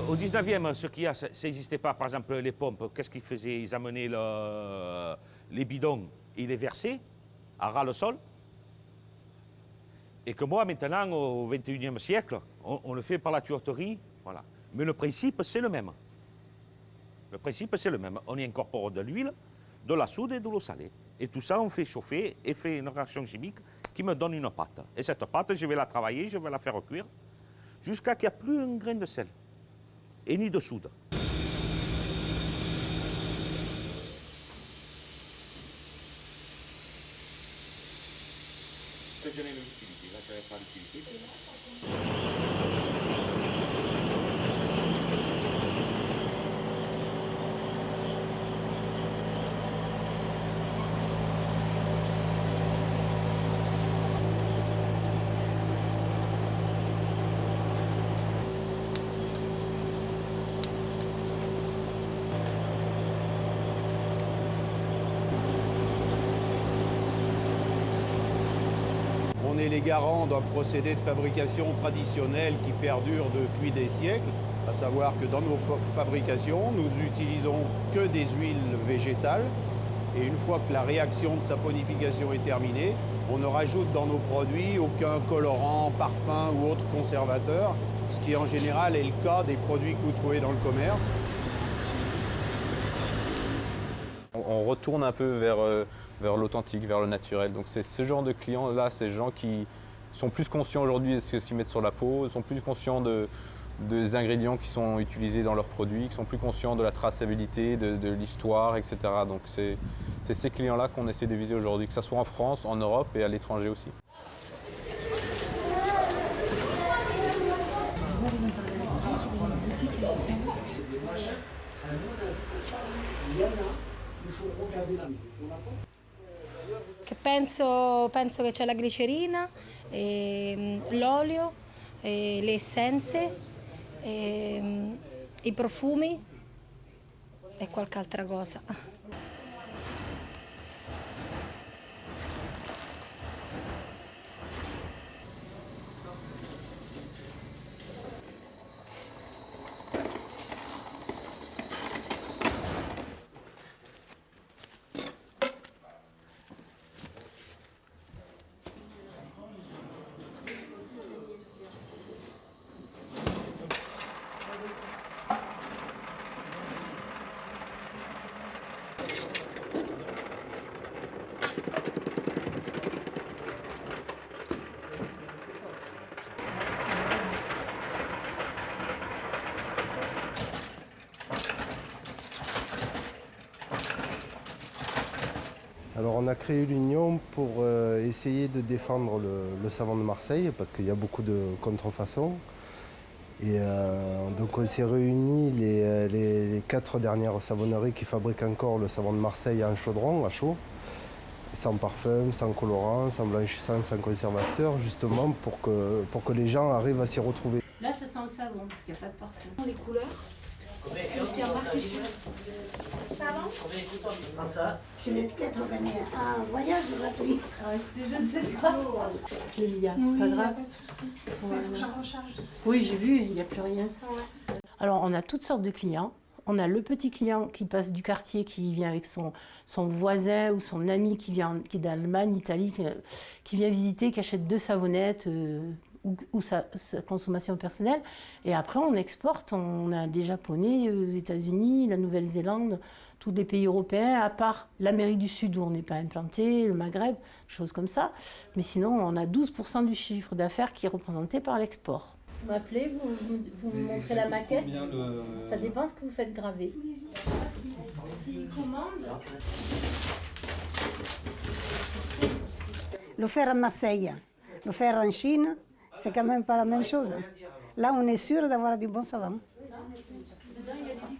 Au 19e, ce qu'il y a, ça n'existait pas. Par exemple, les pompes, qu'est-ce qu'ils faisaient? Ils amenaient les bidons, ils les versaient à ras le sol. Et que moi, maintenant, au 21e siècle, on le fait par la tuyauterie. Voilà. Mais le principe, c'est le même. Le principe, c'est le même. On y incorpore de l'huile, de la soude et de l'eau salée. Et tout ça, on fait chauffer et fait une réaction chimique qui me donne une pâte. Et cette pâte, je vais la travailler, je vais la faire cuire, jusqu'à qu'il n'y a plus un grain de sel et ni de soude. Je n'ai l'utilité, là, je n'avais pas l'utilité. On est les garants d'un procédé de fabrication traditionnel qui perdure depuis des siècles, à savoir que dans nos fabrications, nous n'utilisons que des huiles végétales. Et une fois que la réaction de saponification est terminée, on ne rajoute dans nos produits aucun colorant, parfum ou autre conservateur, ce qui en général est le cas des produits que vous trouvez dans le commerce. On retourne un peu vers l'authentique, vers le naturel. Donc c'est ce genre de clients-là, ces gens qui sont plus conscients aujourd'hui de ce qu'ils mettent sur la peau, sont plus conscients des ingrédients qui sont utilisés dans leurs produits, qui sont plus conscients de la traçabilité, de l'histoire, etc. Donc c'est ces clients-là qu'on essaie de viser aujourd'hui, que ce soit en France, en Europe et à l'étranger aussi. Penso che c'è la glicerina, l'olio, le essenze, i profumi e qualche altra cosa. Alors on a créé l'union pour essayer de défendre le savon de Marseille parce qu'il y a beaucoup de contrefaçons. Et donc on s'est réunis les 4 dernières savonneries qui fabriquent encore le savon de Marseille en chaudron, à chaud, sans parfum, sans colorant, sans blanchissant, sans conservateur, justement pour que les gens arrivent à s'y retrouver. Là ça sent le savon parce qu'il n'y a pas de parfum. Les couleurs. Qu'est-ce qu'il y a marqué dessus? Pardon? Je vais peut-être gagner un voyage gratuit. Alors écoutez, je ne sais pas. Lilia, c'est pas grave. Pas de souci. Il faut que j'en recharge. Oui, j'ai vu, il n'y a plus rien. Ouais. Alors on a toutes sortes de clients. On a le petit client qui passe du quartier, qui vient avec son voisin ou son ami qui est d'Allemagne, Italie, qui vient visiter, qui achète 2 savonnettes ou sa consommation personnelle. Et après, on exporte. On a des Japonais aux États-Unis, la Nouvelle-Zélande, tous les pays européens, à part l'Amérique du Sud où on n'est pas implanté, le Maghreb, choses comme ça. Mais sinon, on a 12% du chiffre d'affaires qui est représenté par l'export. Vous m'appelez, vous me montrez la maquette. Ça dépend ce que vous faites graver. S'il commande. Le faire à Marseille, le faire en Chine, c'est quand même pas la même chose. Là, on est sûr d'avoir du bon savon.